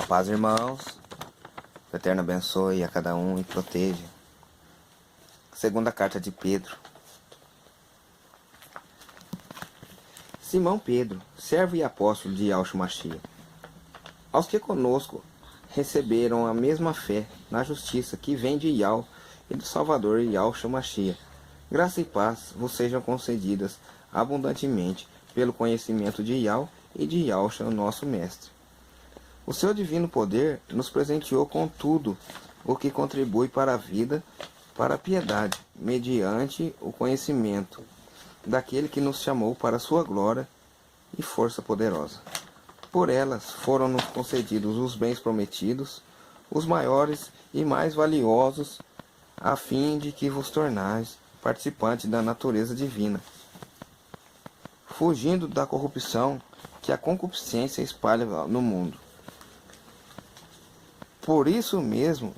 Paz, irmãos. O Eterno abençoe a cada um e proteja. Segunda carta de Pedro. Simão Pedro, servo e apóstolo de Yahshua Mashiach, aos que conosco receberam a mesma fé na justiça que vem de Yahweh e do Salvador Yahshua Mashiach, graça e paz vos sejam concedidas abundantemente pelo conhecimento de Yahweh e de Yahshua, nosso Mestre. O seu divino poder nos presenteou com tudo o que contribui para a vida, para a piedade, mediante o conhecimento daquele que nos chamou para a sua glória e força poderosa. Por elas foram-nos concedidos os bens prometidos, os maiores e mais valiosos, a fim de que vos tornais participantes da natureza divina, fugindo da corrupção que a concupiscência espalha no mundo. Por isso mesmo,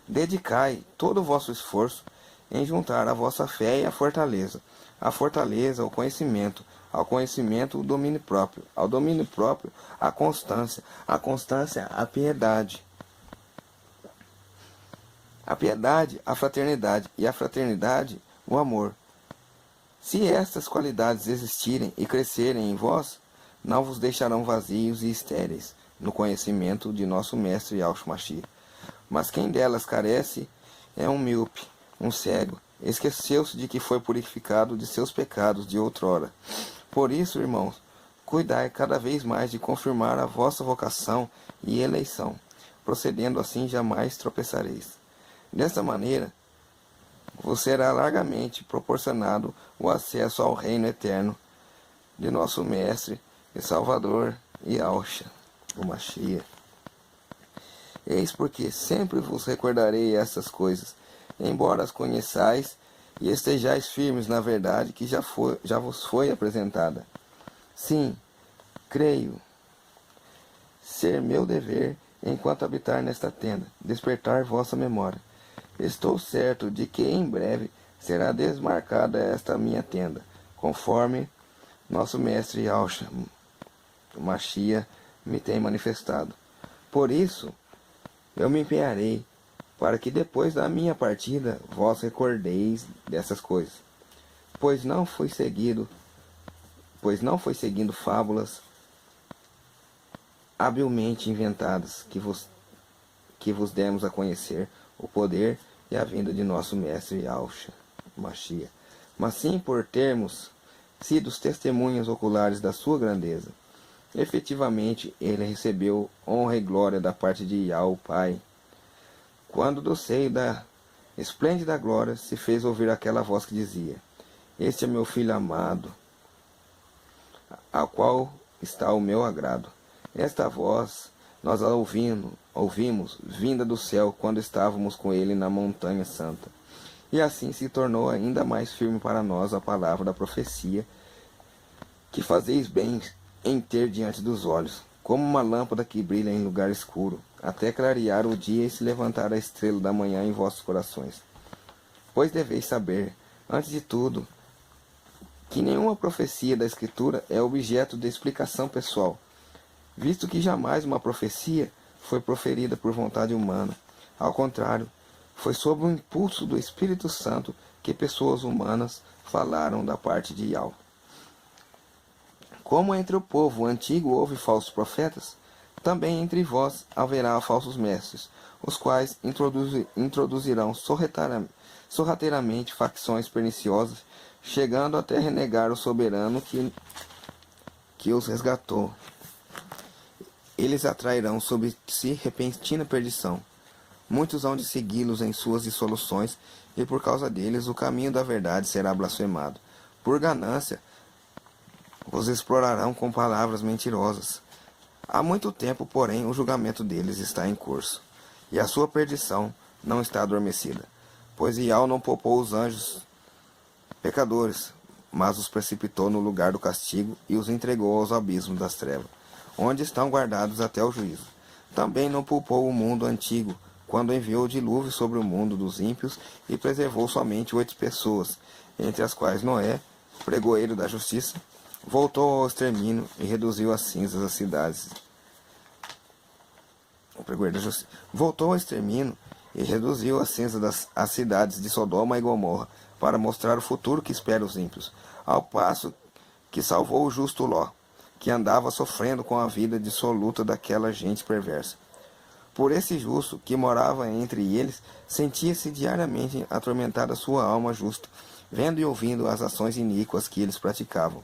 dedicai todo o vosso esforço em juntar a vossa fé e a fortaleza, ao conhecimento, ao conhecimento o domínio próprio, ao domínio próprio a constância, a piedade, a fraternidade e a fraternidade o amor. Se estas qualidades existirem e crescerem em vós, não vos deixarão vazios e estéreis no conhecimento de nosso Mestre Yahshua Mashiach. Mas quem delas carece é um míope, um cego, esqueceu-se de que foi purificado de seus pecados de outrora. Por isso, irmãos, cuidai cada vez mais de confirmar a vossa vocação e eleição, procedendo assim jamais tropeçareis. Desta maneira, vos será largamente proporcionado o acesso ao reino eterno de nosso Mestre e Salvador Yahshua, o Mashiach. Eis porque sempre vos recordarei essas coisas, embora as conheçais e estejais firmes na verdade que já vos foi apresentada. Sim, creio ser meu dever, enquanto habitar nesta tenda, despertar vossa memória. Estou certo de que em breve será desmarcada esta minha tenda, conforme nosso mestre Yahshua, o Mashiach, me tem manifestado. Por isso, eu me empenharei para que depois da minha partida vós recordeis dessas coisas, pois não foi seguindo fábulas habilmente inventadas que vos demos a conhecer o poder e a vinda de nosso mestre Yahshua Mashiach, mas sim por termos sido os testemunhas oculares da sua grandeza. Efetivamente, ele recebeu honra e glória da parte de Yahweh Pai, quando do seio da esplêndida glória se fez ouvir aquela voz que dizia: Este é meu filho amado, ao qual está o meu agrado. Esta voz nós a ouvimos vinda do céu quando estávamos com ele na montanha santa. E assim se tornou ainda mais firme para nós a palavra da profecia, que fazeis bem em ter diante dos olhos, como uma lâmpada que brilha em lugar escuro, até clarear o dia e se levantar a estrela da manhã em vossos corações. Pois deveis saber, antes de tudo, que nenhuma profecia da Escritura é objeto de explicação pessoal, visto que jamais uma profecia foi proferida por vontade humana. Ao contrário, foi sob o impulso do Espírito Santo que pessoas humanas falaram da parte de Yahweh. Como entre o povo antigo houve falsos profetas, também entre vós haverá falsos mestres, os quais introduzirão sorrateiramente facções perniciosas, chegando até renegar o soberano que os resgatou. Eles atrairão sobre si repentina perdição. Muitos hão de segui-los em suas dissoluções, e por causa deles o caminho da verdade será blasfemado. Por ganância, vos explorarão com palavras mentirosas. Há muito tempo, porém, o julgamento deles está em curso, e a sua perdição não está adormecida, pois Yahweh não poupou os anjos pecadores, mas os precipitou no lugar do castigo e os entregou aos abismos das trevas, onde estão guardados até o juízo. Também não poupou o mundo antigo, quando enviou o dilúvio sobre o mundo dos ímpios e preservou somente 8 pessoas, entre as quais Noé, pregoeiro da justiça, voltou ao extermínio e reduziu às cinzas as cidades pregoeiro da justiça, voltou ao extermínio e reduziu a cinza as cidades de Sodoma e Gomorra para mostrar o futuro que espera os ímpios, ao passo que salvou o justo Ló, que andava sofrendo com a vida dissoluta daquela gente perversa. Por esse justo que morava entre eles, sentia-se diariamente atormentada sua alma justa, vendo e ouvindo as ações iníquas que eles praticavam.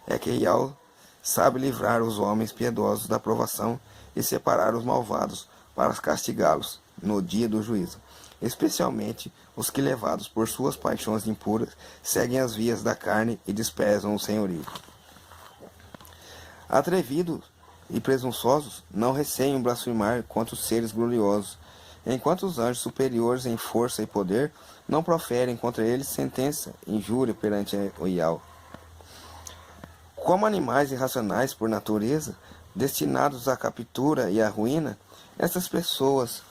É que Iau sabe livrar os homens piedosos da provação e separar os malvados para castigá-los no dia do juízo, especialmente os que, levados por suas paixões impuras, seguem as vias da carne e desprezam o senhorio. Atrevidos e presunçosos não receiam blasfemar contra os seres gloriosos, enquanto os anjos superiores em força e poder não proferem contra eles sentença, injúria perante o Iau. Como animais irracionais por natureza, destinados à captura e à ruína, essas pessoas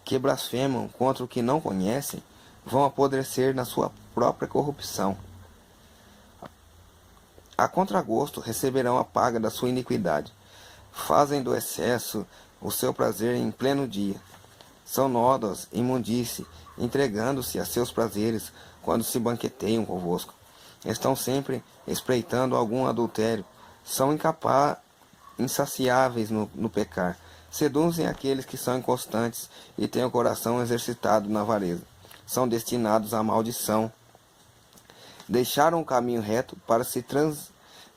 que blasfemam contra o que não conhecem vão apodrecer na sua própria corrupção. A contragosto receberão a paga da sua iniquidade. Fazem do excesso o seu prazer em pleno dia. São nódoas, imundície, entregando-se a seus prazeres quando se banqueteiam convosco. Estão sempre espreitando algum adultério. São insaciáveis no pecar. Seduzem aqueles que são inconstantes e têm o coração exercitado na avareza. São destinados à maldição. Deixaram o caminho reto para se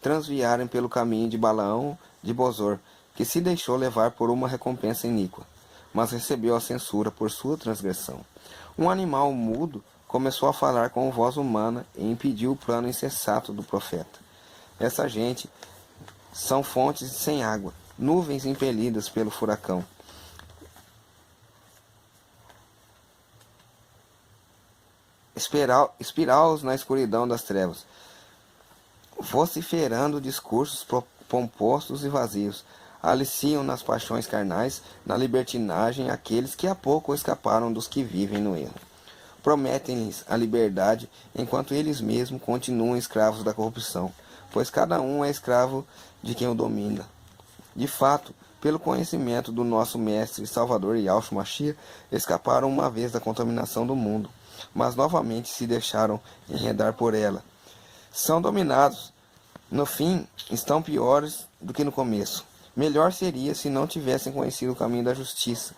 transviarem pelo caminho de Balaão de Bosor, que se deixou levar por uma recompensa iníqua, mas recebeu a censura por sua transgressão. Um animal mudo começou a falar com voz humana e impediu o plano insensato do profeta. Essa gente são fontes sem água, nuvens impelidas pelo furacão. Espiral-os na escuridão das trevas, vociferando discursos pomposos e vazios, aliciam nas paixões carnais, na libertinagem, aqueles que há pouco escaparam dos que vivem no erro. Prometem-lhes a liberdade, enquanto eles mesmos continuam escravos da corrupção, pois cada um é escravo de quem o domina. De fato, pelo conhecimento do nosso Mestre e Salvador Yahshua Mashiach, escaparam uma vez da contaminação do mundo, mas novamente se deixaram enredar por ela. São dominados. No fim, estão piores do que no começo. Melhor seria se não tivessem conhecido o caminho da justiça,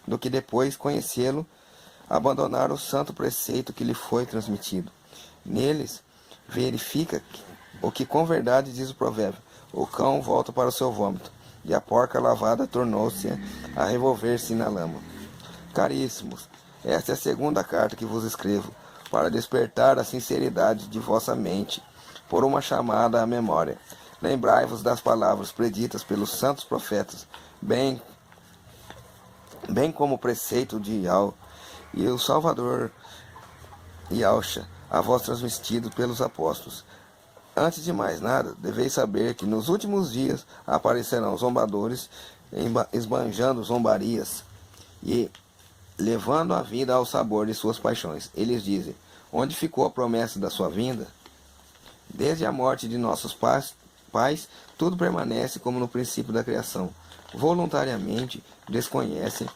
do que depois conhecê-lo, abandonar o santo preceito que lhe foi transmitido. Neles, verifica o que com verdade diz o provérbio: o cão volta para o seu vômito, e a porca lavada tornou-se a revolver-se na lama. Caríssimos, esta é a segunda carta que vos escrevo, para despertar a sinceridade de vossa mente, por uma chamada à memória. Lembrai-vos das palavras preditas pelos santos profetas, bem como o preceito de Iau e o Salvador Yahshua, a vós transmitido pelos apóstolos. Antes de mais nada, deveis saber que nos últimos dias aparecerão zombadores, esbanjando zombarias e levando a vida ao sabor de suas paixões. Eles dizem: onde ficou a promessa da sua vinda? Desde a morte de nossos pais, tudo permanece como no princípio da criação. Voluntariamente desconhecem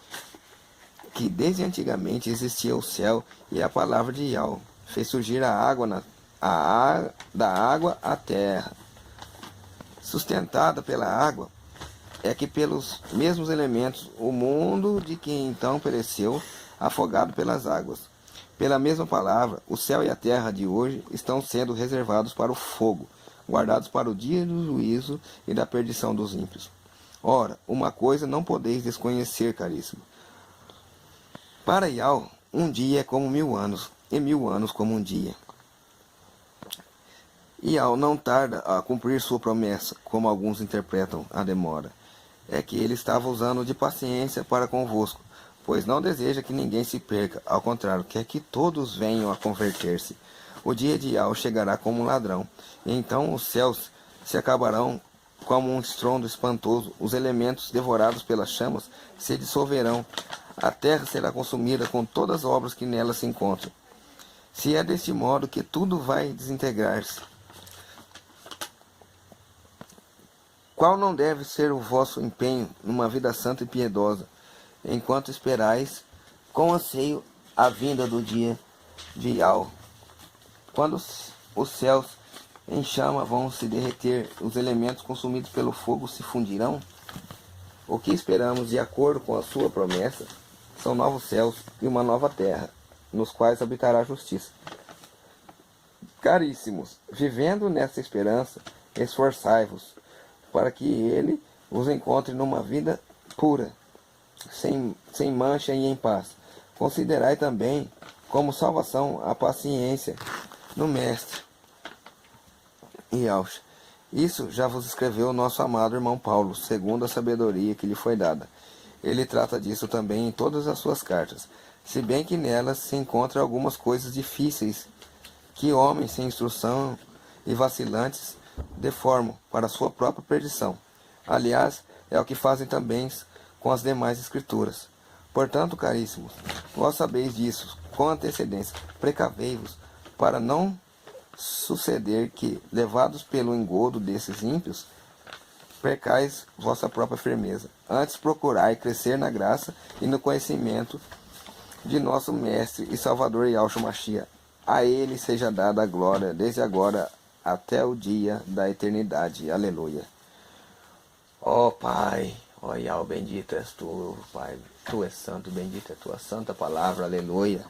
que desde antigamente existia o céu e a palavra de Yahweh fez surgir a água da água à terra. Sustentada pela água, é que pelos mesmos elementos o mundo de que então pereceu, afogado pelas águas. Pela mesma palavra, o céu e a terra de hoje estão sendo reservados para o fogo, guardados para o dia do juízo e da perdição dos ímpios. Ora, uma coisa não podeis desconhecer, caríssimo. Para Yahweh, um dia é como 1000 anos, e 1000 anos como um dia. Yahweh não tarda a cumprir sua promessa, como alguns interpretam a demora. É que ele estava usando de paciência para convosco, pois não deseja que ninguém se perca, ao contrário, quer que todos venham a converter-se. O dia de Yahweh chegará como um ladrão, e então os céus se acabarão como um estrondo espantoso, os elementos devorados pelas chamas se dissolverão, a terra será consumida com todas as obras que nela se encontram. Se é deste modo que tudo vai desintegrar-se, qual não deve ser o vosso empenho numa vida santa e piedosa, enquanto esperais com anseio a vinda do dia de Yahweh. Quando os céus em chama vão se derreter, os elementos consumidos pelo fogo se fundirão? O que esperamos, de acordo com a sua promessa, são novos céus e uma nova terra, nos quais habitará a justiça. Caríssimos, vivendo nessa esperança, esforçai-vos para que ele os encontre numa vida pura, sem mancha e em paz. Considerai também como salvação a paciência do Mestre e Yahshua. Isso já vos escreveu o nosso amado irmão Paulo, segundo a sabedoria que lhe foi dada. Ele trata disso também em todas as suas cartas, se bem que nelas se encontram algumas coisas difíceis que homens sem instrução e vacilantes deformam para sua própria perdição. Aliás, é o que fazem também com as demais escrituras. Portanto, caríssimos, vós sabeis disso com antecedência. Precavei-vos para não suceder que, levados pelo engodo desses ímpios, percais vossa própria firmeza. Antes procurai crescer na graça e no conhecimento de nosso Mestre e Salvador Yahshua Mashiach. A ele seja dada a glória desde agora até o dia da eternidade. Aleluia. Ó Pai, ó Yahweh, bendito és tu, Pai. Tu és santo, bendita é a tua santa palavra. Aleluia.